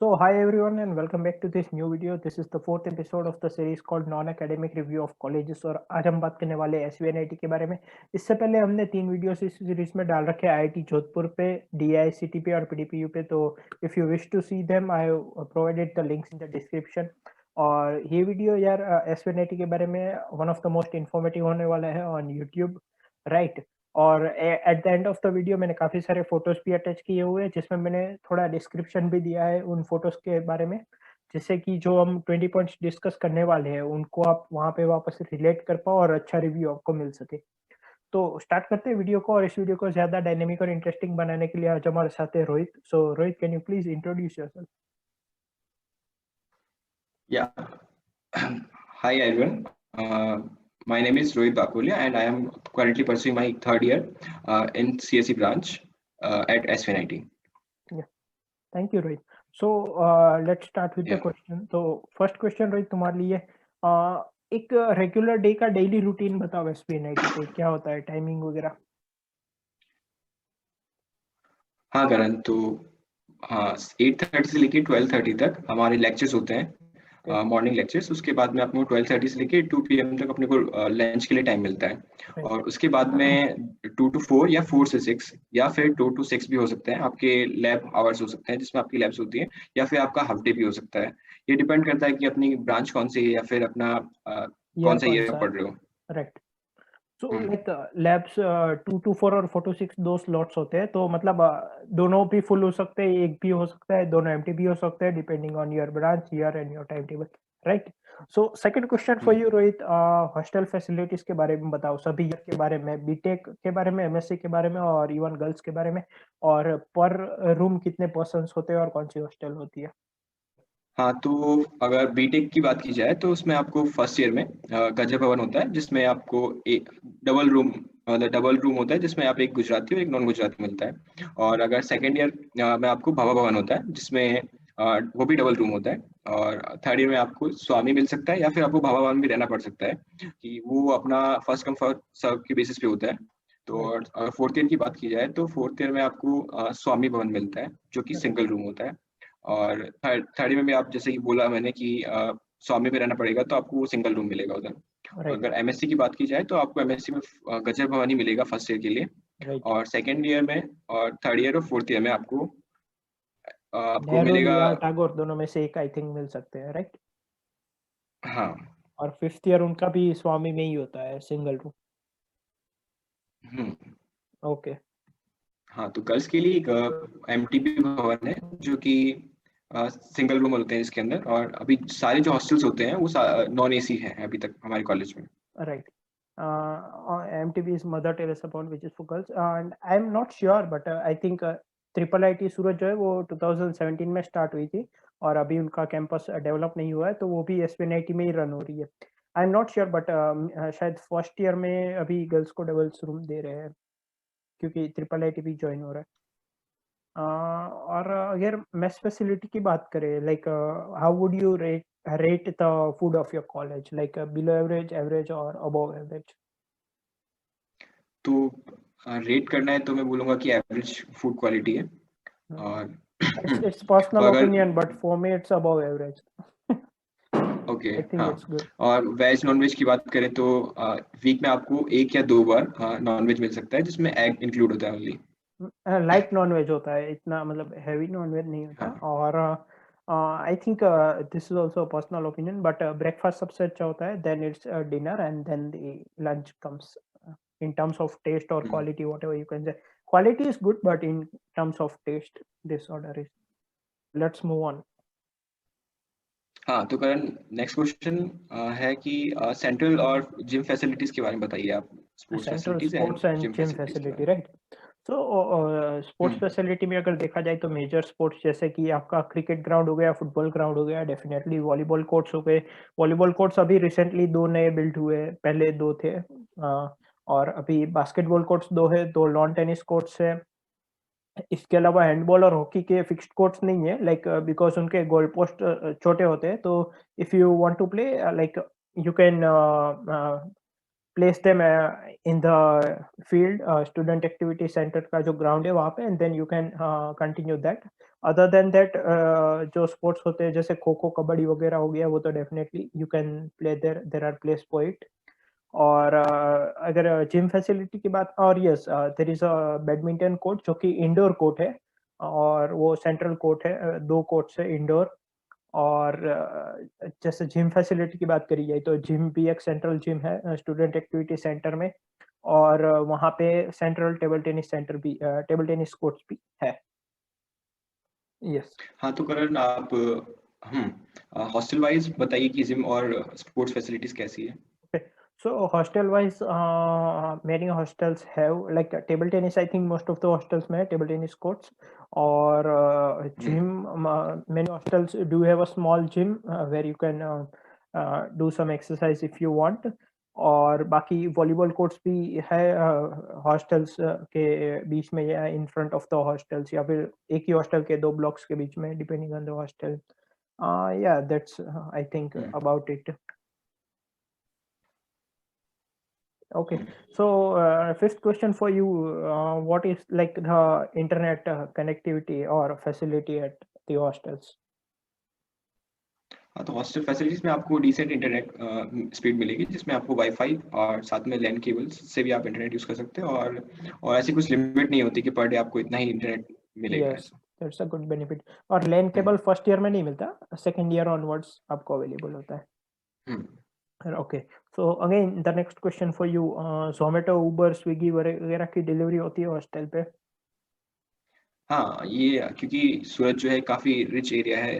So, hi everyone, and welcome back to this new video. This is the fourth episode of the series called Non-Academic Review of Colleges और आज हम बात करने वाले हैं SVNIT के बारे में। इससे पहले हमने 3 वीडियोस इस सीरीज में डाल रखे हैं IIT जोधपुर पे, DICT पे और PDPU पे। तो if you wish to see them, I have provided the links in the description। और ये वीडियो यार SVNIT के बारे में one of the most informative होने वाला है ऑन YouTube, राइट? और at the end of the video मैंने काफ़ी सारे फ़ोटोज़ भी अटैच किए हुए हैं, जिसमें मैंने थोड़ा डिस्क्रिप्शन भी दिया है उन फ़ोटोज़ के बारे में, जिससे कि जो हम 20 पॉइंट्स डिस्कस करने वाले हैं, उनको आप वहाँ पे वापस रिलेट कर पाओ और अच्छा रिव्यू आपको मिल सके। तो स्टार्ट करते हैं वीडियो को, और इस वीडियो को ज़्यादा डायनामिक और इंटरेस्टिंग बनाने के लिए आज हमारे साथ है Rohit. So Rohit, can you please introduce yourself? Yeah. Hi everyone. My name is Rohit Bakulia and I am currently pursuing my third year in CSE branch at SVNIT. Yeah, thank you Rohit. So let's start with the Yeah. Question. तो first question Rohit तुम्हारे लिए, एक regular day का daily routine बताओ SVNIT पे, क्या होता है, टाइमिंग वगैरह? हाँ करण, तो हाँ 8:30 से लेके 12:30 तक हमारे लेक्चर्स होते हैं, मॉर्निंग लेक्चर्स। उसके बाद में अपने को 12:30 से लेके 2 PM तक अपने को लंच के लिए टाइम मिलता है। Right. और उसके बाद में 2 to 4 या 4 से 6 या फिर 2 to 6 भी हो सकते हैं। आपके लैब आवर्स हो सकते हैं जिसमें आपकी लैब्स होती है, या फिर आपका हाफ डे भी हो सकता है। ये डिपेंड करता है कि अपनी ब्रांच कौन सी है या फिर अपना कौन सा ईयर पढ़ रहे हो। Right. So hmm. Like labs 2 to 4 और 4 to 6 दो स्लॉट्स होते हैं, तो मतलब दोनों भी फुल हो सकते हैं, एक भी हो सकता है, दोनों एम्प्टी भी हो सकते हैं, depending on your branch, year and your time table, right? So second question for you Rohit, hostel facilities के बारे में बताओ, सभी ईयर के बारे में, बीटेक के बारे में, MSc के बारे में और इवन गर्ल्स के बारे में, और पर रूम कितने पर्सन्स होते हैं और कौन सी हॉस्टल होती है? हाँ, तो अगर बीटेक की बात की जाए तो उसमें आपको फर्स्ट ईयर में गजर भवन होता है, जिसमें आपको एक डबल रूम होता है, जिसमें आप एक गुजराती और एक नॉन गुजराती मिलता है। और अगर सेकेंड ईयर में आपको भवा भवन होता है, जिसमें वो भी डबल रूम होता है। और थर्ड ईयर में आपको स्वामी मिल सकता है, या फिर आपको भवा भवन भी रहना पड़ सकता है, कि वो अपना फर्स्ट कम फर्स्ट सर्व की बेसिस पे होता है। तो और अगर फोर्थ ईयर की बात की जाए तो फोर्थ ईयर में आपको स्वामी भवन मिलता है, जो कि सिंगल रूम होता है। और थर्ड में भी आप जैसे कि बोला मैंने कि स्वामी में रहना पड़ेगा, तो आपको वो सिंगल रूम मिलेगा उधर। राइट, अगर MSc की बात की जाए तो आपको MSc में गजर भवानी मिलेगा फर्स्ट ईयर के लिए। राइट। और सेकेंड ईयर में और थर्ड ईयर और फोर्थ ईयर में आपको नेहरू मिलेगा। या टागोर दोनों में से एक आई थिंक मिल सकते हैं, राइट? हाँ। और फिफ्थ ईयर उनका भी स्वामी में ही होता है, सिंगल रूम। हम्म। ओके। हाँ, तो गर्ल्स के लिए एक MTB भवन है, जो कि सिंगल रूम होते हैं इसके अंदर। और अभी सारे जो हॉस्टल्स होते हैं वो नॉन AC हैं अभी तक हमारे कॉलेज में। Right. MTB is mother Teresa Bhavan which is for girls, and I am not sure but I think triple IIT Surat जो है वो 2017 में स्टार्ट हुई थी, और अभी उनका कैंपस डेवलप नहीं हुआ है, तो वो भी SVNIT में ही रन हो रही है। आई एम नॉट श्योर बट शायद फर्स्ट ईयर में अभी गर्ल्स को डबल्स रूम दे रहे हैं, क्योंकि ट्रिपल IIT भी ज्वाइन हो रहा है। और अगर मेस फैसिलिटी की बात करें, like how would you rate the food of your college, like below average, average और above average? तो रेट करना है तो मैं बोलूँगा कि एवरेज फूड क्वालिटी है। और It's personal अगर opinion, but for me it's above average. Okay, I think हाँ। it's good. और वेज नॉन वेज की बात करें तो वीक में आपको 1 या 2 बार नॉन वेज मिल सकता है, जिसमें एग इंक्लूड होता है ओनली। लाइट नॉन वेज होता है, इतना मतलब हैवी नॉन वेज नहीं होता। हाँ। और I think this is also personal opinion, but breakfast सबसे अच्छा होता है, then it's dinner and then the lunch comes. In terms of taste or quality, whatever you can say, quality is good, but in terms of taste, this order is. Let's move on. हाँ, तो करण next question है कि central और gym facilities के बारे में बताइए आप। Sports Central facilities and sports and gym gym facilities के facility, बारे right? So स्पोर्ट्स में। फैसिलिटी में अगर देखा जाए तो मेजर स्पोर्ट्स जैसे कि आपका क्रिकेट ग्राउंड हो गया, फुटबॉल ग्राउंड हो गया, डेफिनेटली वॉलीबॉल कोर्ट्स हो गए। वॉलीबॉल कोर्ट्स अभी रिसेंटली 2 नए बिल्ड हुए हैं, पहले 2 थे। और अभी बास्केटबॉल कोर्ट्स 2 है, 2 लॉन टेनिस कोर्ट्स है। इसके अलावा हैंडबॉल और हॉकी के फिक्स्ड कोर्ट्स नहीं है, लाइक बिकॉज़ उनके गोल पोस्ट छोटे होते हैं, तो if you want to play like you can place them in the field, student activity center का जो ground है वहाँ पे, and then you can continue that. Other than that, जो sports होते हैं जैसे खो खो कबड्डी वगैरह हो गया, वो तो definitely you can play there. There are place for it. और अगर जिम फैसिलिटी की बात, और yes there is a badminton court जो कि इंडोर कोर्ट है, और वो सेंट्रल कोर्ट है, 2 कोर्ट्स है इंडोर। और जैसे जिम फैसिलिटी की बात करी जाए तो जिम भी एक सेंट्रल जिम है स्टूडेंट एक्टिविटी सेंटर में, और वहाँ पे सेंट्रल टेबल टेनिस सेंटर भी, टेबल टेनिस कोर्ट्स भी है। यस। हाँ, तो करण आप हॉस्टल वाइज बताइए कि जिम और स्पोर्ट्स फैसिलिटीज कैसी है? So hostel wise, many hostels have like table tennis. I think most of the hostels may have table tennis courts, or gym. Many hostels do have a small gym where you can do some exercise if you want. और बाकी volleyball courts भी है hostels के बीच में, या in front of the hostels, या फिर एक ही हॉस्टल के 2 ब्लॉक्स के बीच में, डिपेंडिंग ऑन द हॉस्टल। या that's I think about it. Okay, so fifth question for you, what is like the internet connectivity or facility at the hostels? हाँ, तो hostel facilities में आपको डिसेंट इंटरनेट स्पीड मिलेगी, जिसमें आपको wifi और साथ में लैन केबल्स से भी आप इंटरनेट यूज कर सकते हैं, और ऐसी कुछ लिमिट नहीं होती कि पर डे आपको इतना ही इंटरनेट मिलेगा Yes, ऐसा। that's a good benefit. और LAN केबल फर्स्ट ईयर में नहीं मिलता, सेकंड ईयर ऑनवर्ड्स आपको अवेलेबल होता है। हम्म Okay, so again the next question for you, Zomato, Uber, Swiggy वगैरह की डिलीवरी होती है हॉस्टल पे? हाँ, ये क्योंकि सूरत जो है काफी रिच एरिया है,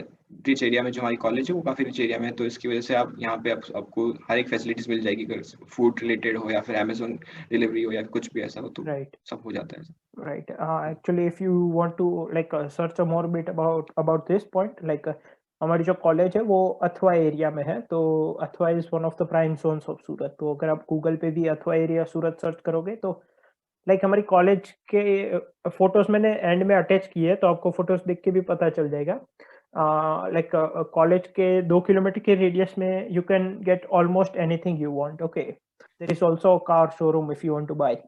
रिच एरिया में जो हमारी कॉलेज है वो काफी रिच एरिया में है, तो इसकी वजह से आप यहाँ पे आपको हर एक फैसिलिटीज मिल जाएगी, अगर फूड रिलेटेड हो या फिर अमेजोन डिलीवरी हो या कुछ भी ऐसा हो, तो Right. सब हो जाता है। Right. Actually, if you want to like search a more bit about this point, like हमारी जो कॉलेज है वो अथवा एरिया में है, तो Athwa is one of the prime zones of Surat. तो अगर आप गूगल पे भी अथवा एरिया सूरत सर्च करोगे तो लाइक हमारी कॉलेज के फोटोज मैंने एंड में अटैच किए हैं, तो आपको फोटोज देख के भी पता चल जाएगा। लाइक कॉलेज के 2 किलोमीटर के रेडियस में you can get almost anything you want. Okay, there is also car showroom if you want to buy.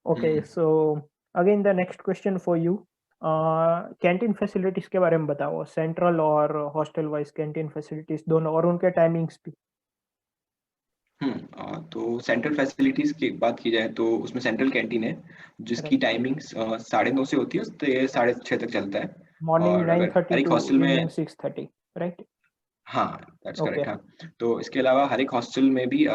Okay, so again the next question for you, canteen facilities के बारे में बताओ, central और hostel wise canteen facilities दोनों, और उनके timings भी। तो सेंट्रल फैसिलिटीज की बात की जाए तो उसमें सेंट्रल कैंटीन है, जिसकी राइट। टाइमिंग्स 9:30 से होती है, तो ये 6:30 तक चलता है। मॉर्निंग और अगर 9:30 हर एक टू हॉस्टल इवनिंग में 6:30, राइट? हाँ, दैट्स ओके। करेक्ट। हाँ, तो इसके अलावा हर एक हॉस्टल में भी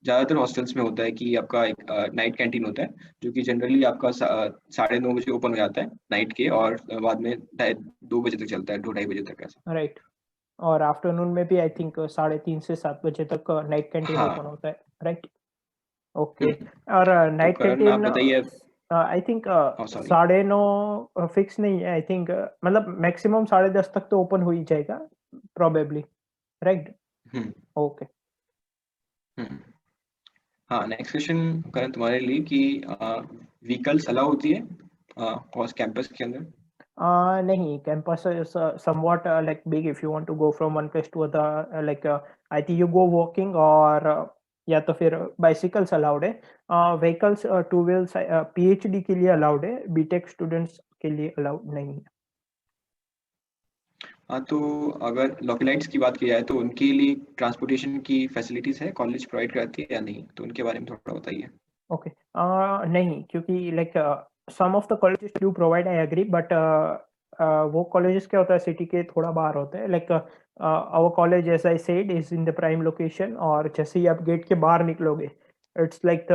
ज़्यादातर हॉस्टल्स में होता है कि आपका एक नाइट कैंटीन होता है, जो कि जनरली आपका 9:30 बजे ओपन हो जाता है नाइट के, और बाद में 2 बजे तक चलता है, 2-2:30 बजे तक ऐसा। राइट। और आफ्टरनून में भी आई थिंक 3:30 से 7 बजे तक नाइट कैंटीन ओपन हाँ। होता है, राइट? ओके। हम्म, और तो नाइट करण आप कैंटीन बताइए। I think sorry. 9:30 फिक्स नहीं है, आई थिंक मतलब मैक्सिमम 10:30 तक तो ओपन हो ही जाएगा प्रोबेबली, राइट? हम्म ओके। हम्म हाँ, नेक्स्ट क्वेश्चन करण तुम्हारे लिए कि व्हीकल्स अलाउ होती है कैंपस के अंदर? nahi, campus is somewhat like big. If you want to go from one place to other, like I think you go walking, or या तो फिर bicycles allowed है। vehicles two wheels PhD के लिए allowed है, BTech students के लिए allowed नहीं है। हाँ, तो अगर लोकलाइट्स की बात की जाए तो उनके लिए ट्रांसपोर्टेशन की फैसिलिटीज है, कॉलेज प्रोवाइड करती है या नहीं, तो उनके बारे में थोड़ा बताइए। ओके। नहीं, क्योंकि like some of the colleges do provide, I agree, but वो कॉलेजेस क्या होता है सिटी के थोड़ा बाहर होते हैं। Like our college as I said is in the prime location, और जैसे ही आप गेट के बाहर निकलोगे it's like the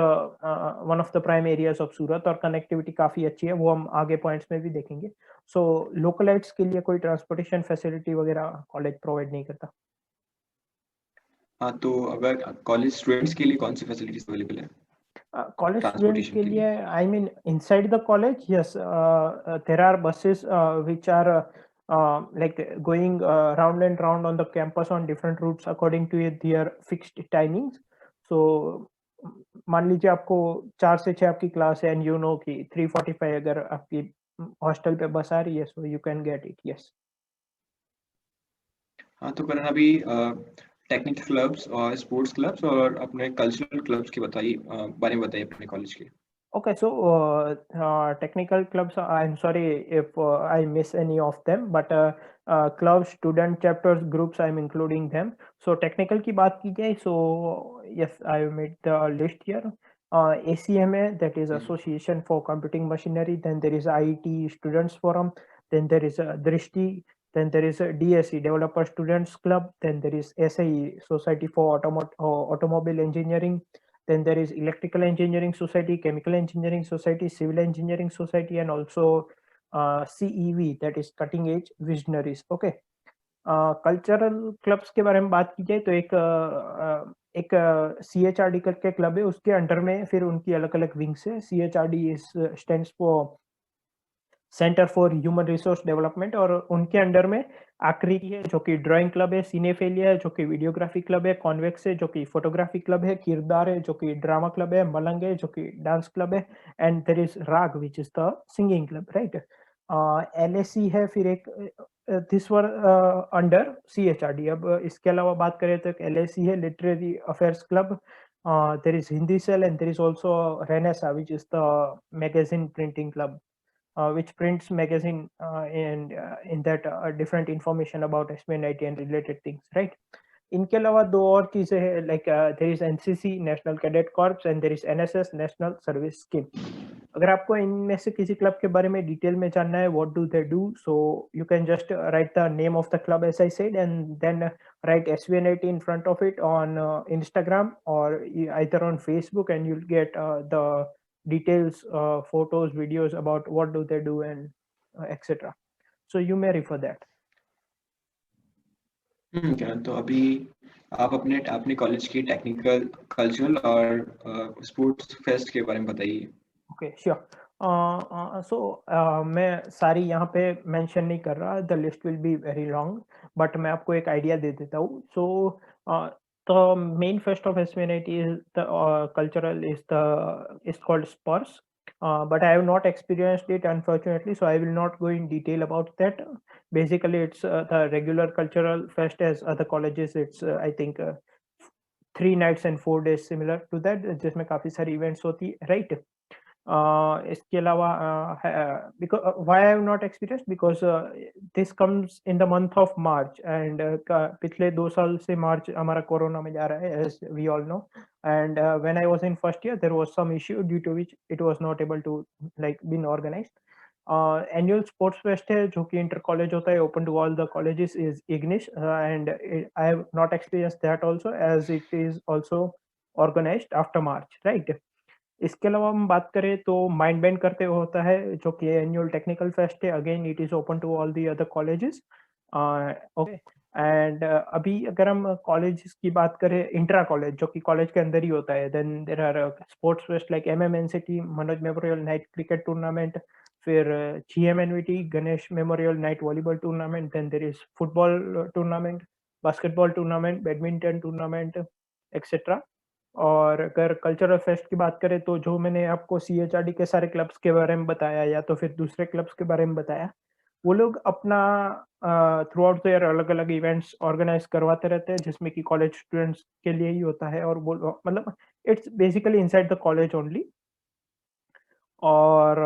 one of the prime areas of Surat, और कनेक्टिविटी काफ़ी अच्छी है, वो हम आगे पॉइंट्स में भी देखेंगे। सो लोकलाइट्स के लिए कोई ट्रांसपोर्टेशन फैसिलिटी वगैरह कॉलेज प्रोवाइड नहीं करता। हाँ, तो अगर कॉलेज स्टूडेंट्स के लिए कौन सी फैसिलिटीज अवेलेबल है कॉलेज स्टूडेंट ट्रांसपोर्टेशन के के लिए, लिए? I mean inside the college, yes, there are buses which are like going round and round on the campus on different routes according to their fixed timings. So मान लीजिए आपको 4 से 6 आपकी class है, एंड यू नो कि 3:45 अगर आपकी hostel पे बस आ रही है, so you can get it. Yes. हाँ, तो करण अभी टेक्निकल क्लब्स और स्पोर्ट्स क्लब्स और अपने कल्चरल क्लब्स की बारे में बताइए अपने कॉलेज के। Okay, so technical clubs, I'm sorry if I miss any of them, but clubs, student chapters, groups, I'm including them. So technical की बात की जाए, so yes, I made the list here. ACMA, that is Association for Computing Machinery. Then there is IET Students Forum. Then there is Drishti. Then there is DSE, Developer Students Club. Then there is SAE, Society for Automobile Engineering. Then there is Electrical Engineering Society, Chemical Engineering Society, Civil Engineering Society, and also CEV, that is Cutting Edge Visionaries. Okay. Cultural clubs के बारे में बात की जाए तो एक CHRD करके club है, उसके अंडर में फिर उनकी अलग अलग विंग्स है। CHRD stands for centre for human resource development, और उनके अंडर में आकृति है जो कि ड्राइंग क्लब है, सिनेफेलिया है जो कि वीडियोग्राफी क्लब है, कॉन्वेक्स है जो कि फोटोग्राफी क्लब है, किरदार है जो कि ड्रामा क्लब है, मलंग है जो कि डांस क्लब है, एंड देयर इज राग विच is the singing club, right. LAC है फिर एक, दिस वर अंडर CHRD। अब इसके अलावा बात करें तो एक LAC है, literary affairs club. There is Hindi cell, and there is also Renaissance which is the magazine printing club, which prints magazine and in that different information about SBNIT and related things, right? इनके अलावा दो और चीजें हैं, like there is NCC National Cadet Corps and there is NSS National Service Scheme. अगर आपको इनमें से किसी क्लब के बारे में डिटेल में जानना है, what do they do, so you can just write the name of the club as I said, and then write SBNIT in front of it on Instagram or either on Facebook, and you'll get the details, photos, videos about what do they do and etc. So you may refer that. क्या तो अभी आप अपने college की technical, cultural और sports fest के बारे में बताइए। Okay, sure. So मैं सारी यहाँ पे मेंशन नहीं कर रहा, the list will be very long, but मैं आपको एक आइडिया दे देता हूँ। सो the main fest of SVNIT is the cultural is called Spurs, but I have not experienced it unfortunately, so I will not go in detail about that. Basically, it's the regular cultural fest as other colleges. It's I think 3 nights and 4 days similar to that, जिसमें काफी सारी events होती है, right? इसके अलावा why I have not experienced, because this comes in the month of March, and पिछले 2 साल से मार्च हमारा कोरोना में जा रहा है, as we all know, and when I was in first year there was some issue due to which it was not able to like been organized. Annual sports fest है जो कि इंटर कॉलेज होता है, open to all the colleges, is Ignish, and I have not experienced that also, as it is also organized after March, right? इसके अलावा हम बात करें तो माइंड बेंड करते हुए होता है जो कि एनुअल टेक्निकल फेस्ट है, again it is open to all the other colleges. Okay, and अभी अगर हम कॉलेज की बात करें, इंट्रा कॉलेज जो कि कॉलेज के अंदर ही होता है, then there are sports fest like MMNCT Manoj memorial night cricket tournament, फिर GMNVT Ganesh memorial night volleyball tournament, then there is football tournament, basketball tournament, badminton tournament etcetera. और अगर कल्चरल फेस्ट की बात करें तो जो मैंने आपको CHRD के सारे क्लब्स के बारे में बताया या तो फिर दूसरे क्लब्स के बारे में बताया, वो लोग अपना थ्रू आउट द ईयर अलग-अलग इवेंट्स ऑर्गेनाइज करवाते रहते हैं, जिसमें कि कॉलेज स्टूडेंट्स के लिए ही होता है, और वो मतलब it's basically inside the college only. और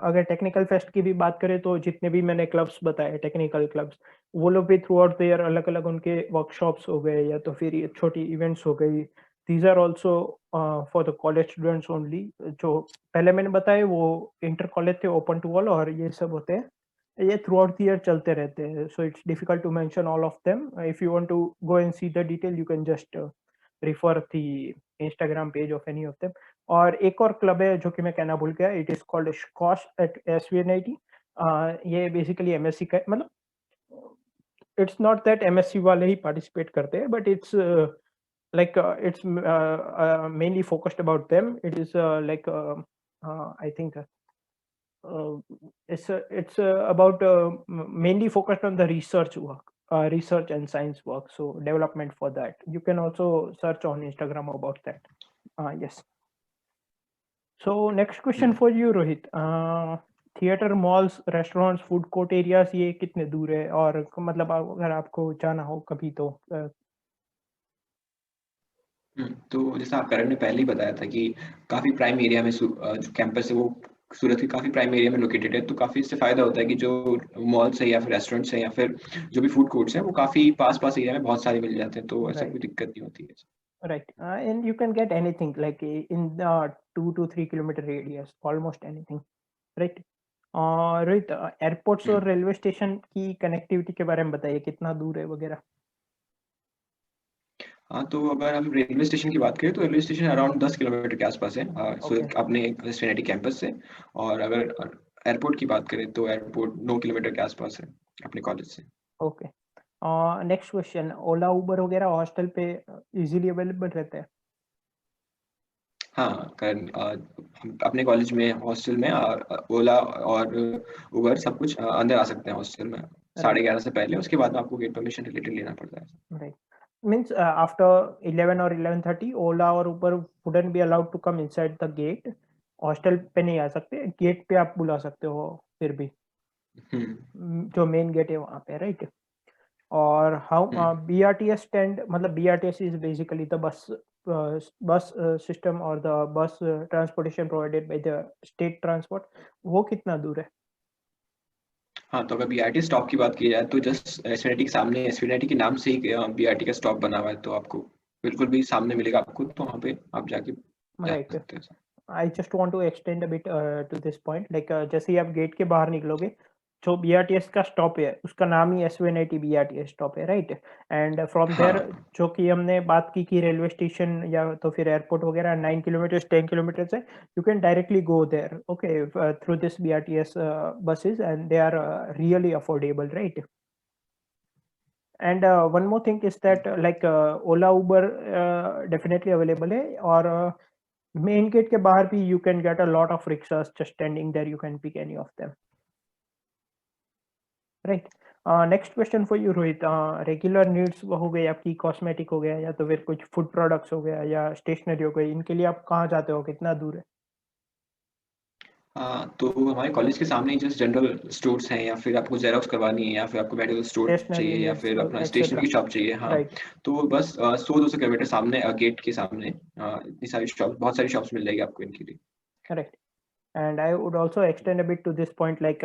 अगर टेक्निकल फेस्ट की भी बात करें तो जितने भी मैंने क्लब्स बताए टेक्निकल क्लब्स, वो लोग भी थ्रू आउट द ईयर अलग-अलग उनके वर्कशॉप्स हो गए या तो फिर ये छोटी इवेंट्स हो गई, these are also for the college students only. जो पहले मैंने बताए वो इंटर कॉलेज थे, ओपन टू ऑल, और ये सब होते हैं, ये थ्रू आउट द ईयर चलते रहते हैं। So it's difficult to mention all of them. If you want to go and see the detail you can just refer the Instagram page of any of them. और एक और club है जो कि मैं कहना भूल गया, it is called squash at SVNIT। ये बेसिकली MSc का, मतलब इट्स नॉट दैट MSc वाले ही पार्टिसिपेट करते हैं, but it's like it's mainly focused about them. It is like I think it's about mainly focused on the research work, research and science work, so development for that. You can also search on Instagram about that. Yes. So next question for you, Rohit. Theatre, malls, restaurants, food court areas ये कितने दूर है? और मतलब अगर आपको जाना हो कभी तो तो जैसा आप करण ने पहले ही बताया था कि काफ़ी प्राइम एरिया में जो कैंपस है वो सूरत के काफ़ी प्राइम एरिया में लोकेटेड है, तो काफ़ी इससे फ़ायदा होता है कि जो मॉल्स है या फिर रेस्टोरेंट्स हैं या फिर जो भी फूड कोर्ट्स हैं वो काफ़ी पास-पास एरिया में बहुत सारे मिल जाते हैं, तो ऐसा कोई राइट, दिक्कत नहीं होती है। Right, and you can get anything like in the 2 to 3 kilometre radius, almost anything, right? Rohit, airports हुँ। और रेलवे स्टेशन की कनेक्टिविटी के बारे में बताइए, कितना दूर है वगैरह? हाँ, तो अगर हम रेलवे स्टेशन की बात करें तो रेलवे स्टेशन अराउंड 10 किलोमीटर के आसपास है ओके, सूरत अपने एसवीएनआईटी कैंपस से। और अगर एयरपोर्ट की बात करें तो एयरपोर्ट 9 किलोमीटर के आसपास है अपने कॉलेज से। ओके। नेक्स्ट क्वेश्चन, ओला, उबर वगैरह हॉस्टल पे इजीली अवेलेबल रहते हैं? हाँ, कारण हम अपने कॉलेज में हॉस्टल में ओला और उबर सब कुछ अंदर आ सकते हैं हॉस्टल में राइट, 11:30 से पहले, उसके बाद में आपको गेट परमिशन रिलेटेड लेना पड़ता है। राइट। मीन्स आफ्टर 11 और 11:30 ओला और Uber wouldn't be allowed to come inside the gate, hostel पे नहीं आ सकते, गेट पे आप बुला सकते हो फिर भी, हुँ, जो मेन गेट है वहाँ पे, राइट? और हाउ हुँ। बीआरटीएस स्टैंड, मतलब BRTS is basically the bus system और the bus transportation provided by the state transport, वो कितना दूर है? हाँ, तो अगर बीआरटी स्टॉप की बात की जाए तो जस्ट एसवीएनआईटी के सामने एसवीएनआईटी के नाम से ही बीआरटी का स्टॉप बना हुआ है, तो आपको बिल्कुल भी सामने मिलेगा आपको, तो वहाँ पे आप जाके जा राइट, सकते हैं। I just want to extend a bit to this point, like जैसे ही आप गेट के बाहर निकलोगे, जो बीआरटीएस का स्टॉप है उसका नाम ही एसवीएनआईटी बीआरटीएस स्टॉप है, राइट? एंड फ्रॉम देयर, हाँ, जो कि हमने बात की कि रेलवे स्टेशन या तो फिर एयरपोर्ट वगैरह 9 किलोमीटर्स 10 किलोमीटर्स है, you can directly go there, okay, through this BRTS buses, and they are really affordable, right? And one more thing is that like Ola, Uber definitely available है, और main gate के बाहर भी you can get a lot of rickshaws just standing there, you can pick any of them, right? Next question for you Rohit, regular needs हो गए आपकी, cosmetic हो गया या तो फिर कुछ फूड प्रोडक्ट्स हो गया या स्टेशनरी हो गई, इनके लिए आप कहाँ जाते हो, कितना दूर है? हाँ, तो हमारे कॉलेज के सामने ही जस्ट जनरल स्टोर्स हैं या फिर आपको ज़ेरॉक्स करवानी है या फिर आपको मेडिकल स्टोर स्टेशनरी चाहिए या नीड्स फिर अपना स्टेशनरी एक्सेट्रा, की शॉप चाहिए, हाँ। राइट, तो बस 100-200 किलोमीटर सामने गेट के सामने इतनी सारी शॉप बहुत सारी शॉप्स मिल जाएगी आपको इनके लिए। Correct. And I would also extend a bit to this point, like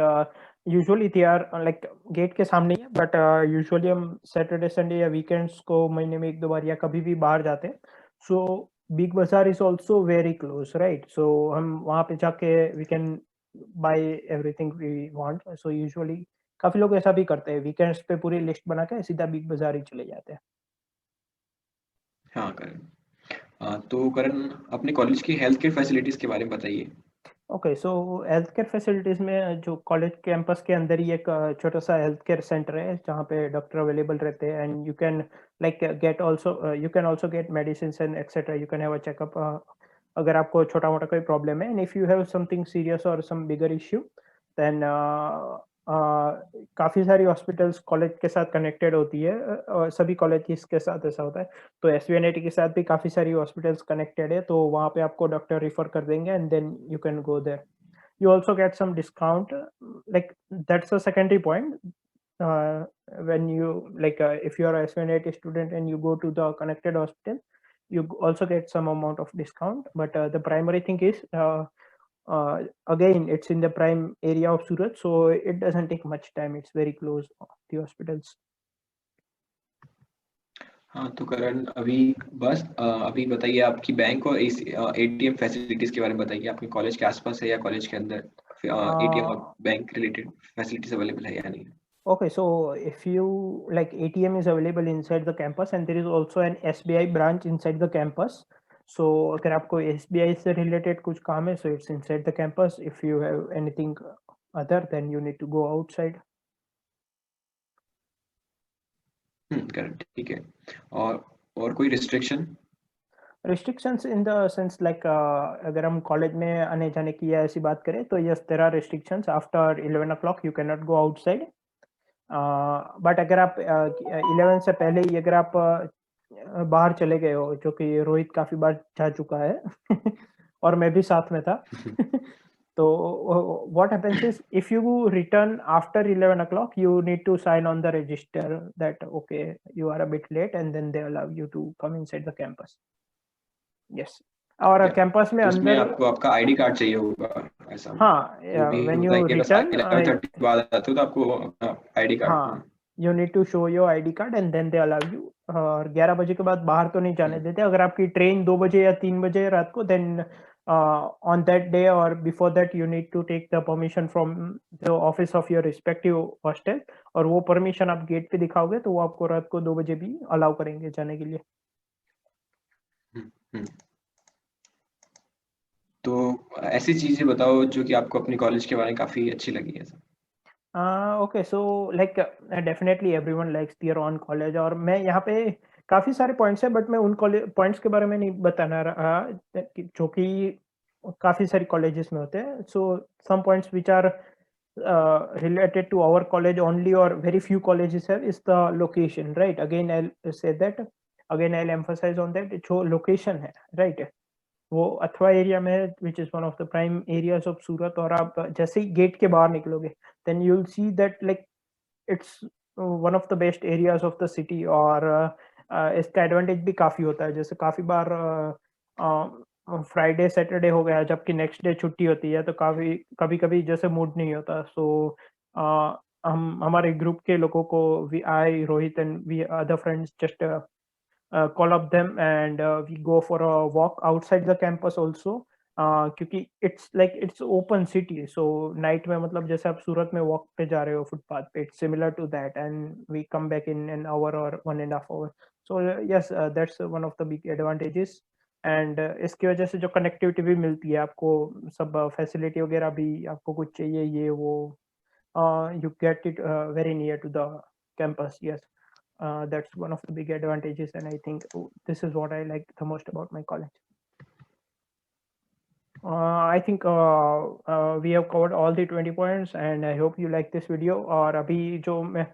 usually they are like gate के सामने ही है, बट यूजुअली हम सैटरडे संडे या वीकेंड्स को महीने में एक दो बार या कभी भी बाहर जाते हैं, so Big Bazaar is also very close, right? So हम वहाँ पे जाके we can buy everything we want, so usually काफी लोग ऐसा भी करते हैं, वीकेंड्स पे पूरी लिस्ट बना के सीधा बिग बाजार ही चले जाते हैं। हाँ, करण। तो करण अपने कॉलेज की हेल्थ केयर फैसिलिटीज़ के बारे में बताइए। ओके, सो हेल्थ केयर फैसिलिटीज़ में जो कॉलेज कैंपस के अंदर ही एक छोटा सा हेल्थ केयर सेंटर है जहाँ पे डॉक्टर अवेलेबल रहते हैं, and you can like get also, you can also get medicine and etcetera, you can have a checkup अगर आपको छोटा मोटा कोई प्रॉब्लम है, and if you have something serious और सम बिगर इश्यू, देन काफ़ी सारी हॉस्पिटल्स कॉलेज के साथ कनेक्टेड होती है, और सभी कॉलेज के साथ ऐसा होता है, तो एसवीएनआईटी के साथ भी काफ़ी सारी हॉस्पिटल्स कनेक्टेड है, तो वहाँ पे आपको डॉक्टर रिफर कर देंगे and then you can go there. You also get some discount, like that's a secondary point, uh, when you like if you are a SVNIT student and you go to the connected hospital, you also get some amount of discount, but the primary thing is again it's in the prime area of Surat, so it doesn't take much time, it's very close, the hospitals. हाँ, तो करण अभी बताइए आपकी bank और ATM facilities के बारे में बताइए, आपके कॉलेज के आसपास है या कॉलेज के अंदर एटीएम और uh, bank related facilities available है या नहीं? Okay, so if you like, ATM is available inside the campus and there is also an SBI branch inside the campus. So अगर आपको SBI से related कुछ काम है, so it's inside the campus. If you have anything other, then you need to go outside. Correct, ठीक है। और कोई restriction? Restrictions in the sense like अगर हम कॉलेज में आने जाने की या ऐसी बात करें तो yes, there are restrictions. After 11 o'clock you cannot go outside. But अगर आप 11 से पहले ही अगर आप बाहर चले गए हो, जो कि रोहित काफी बार जा चुका है और मैं भी साथ में था तो what happens is if you return after 11 o'clock, you need to sign on the register that okay, you are a bit late, and then they allow you to come inside the campus. Yes. और campus में तो उसमें अंदर आपको आपका ID card चाहिए होगा ऐसा? हाँ, वो भी when होता है you कि बस return 11:30 के बाद आते हो तो आपको आईडी कार्ड। हाँ, you need to show your ID card and then they allow you। और 11 बजे के बाद बाहर तो नहीं जाने देते। अगर आपकी ट्रेन 2 बजे या 3 बजे रात को, then on that day or before that you need to take the permission from the office of your respective hostel, और वो परमिशन आप गेट पे दिखाओगे तो वो आपको रात को 2 बजे भी अलाउ करेंगे जाने के लिए। तो ऐसी चीजें बताओ जो कि आपको अपनी कॉलेज के बारे में काफी अच्छी लगी है। Okay, so like definitely everyone likes their own college, और मैं यहाँ पे काफ़ी सारे पॉइंट्स हैं बट मैं उन कॉलेज पॉइंट्स के बारे में नहीं बताना रहा जो कि काफ़ी सारी कॉलेजेस में होते हैं। So some points which are related to our college only or very few colleges have is the location, right? Again I'll say that, again I'll emphasize on that, जो location है, right? वो अथवा area में है, which is one of the prime areas of Surat, और आप जैसे ही गेट के बाहर निकलोगे then you will see that like it's one of the best areas of the city. और इसका एडवांटेज भी काफ़ी होता है, जैसे काफ़ी बार फ्राइडे सैटरडे हो गया जबकि नेक्स्ट डे छुट्टी होती है, तो काफ़ी कभी-कभी जैसे मूड नहीं होता, सो हम हमारे ग्रुप के लोगों को, we I Rohit and we other friends just call up them and we go for a walk outside the campus also, क्योंकि it's open city, so night में मतलब जैसे आप सूरत में walk पे जा रहे हो फुटपाथ पे, it's similar to that and we come back in an hour or 1.5 hour, so yes, that's one of the big advantages। and इसकी वजह से जो कनेक्टिविटी भी मिलती है आपको, सब फैसिलिटी वगैरह भी, आपको कुछ चाहिए ये वो, you get it very near to the campus, yes। That's one of the big advantages, and I think this is what I like the most about my college। I think we have covered all the 20 points and I hope you like this video। और अभी जो मैं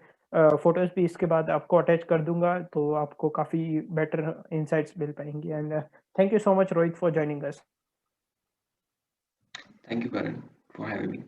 photos भी इसके बाद आपको attach कर दूंगा तो आपको काफ़ी बेटर इंसाइट्स मिल पाएंगी। And thank you so much Rohit for joining us. Thank you, Karan, for having me.